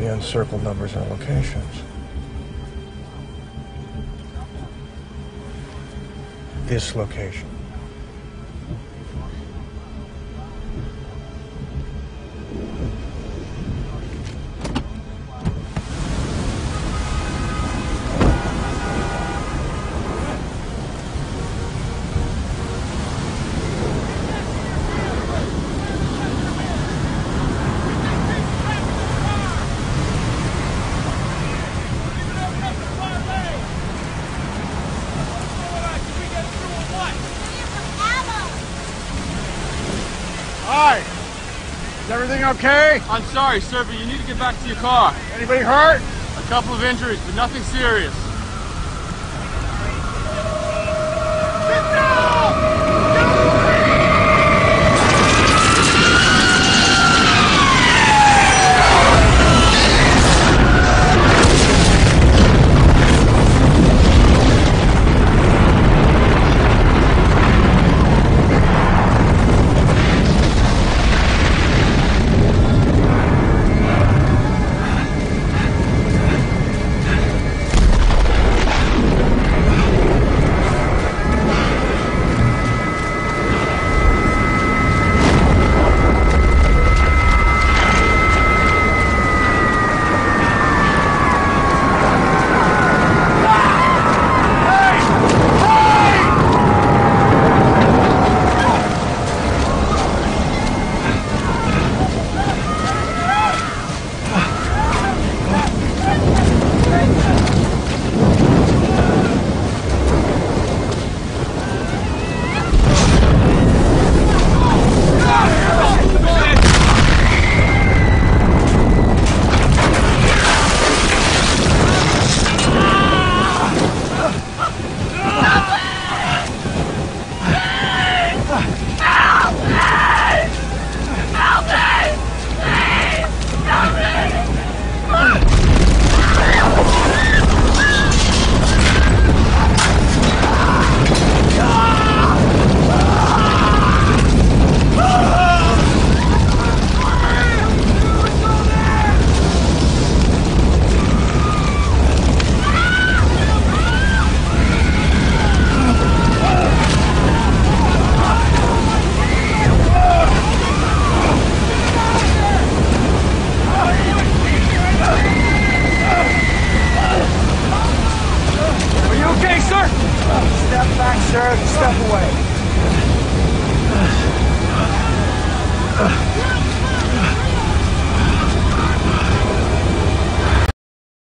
the encircled numbers and locations. This location. Everything okay? I'm sorry, sir, but you need to get back to your car. Anybody hurt? A couple of injuries, but nothing serious. Get down! Step back, sir. Step away.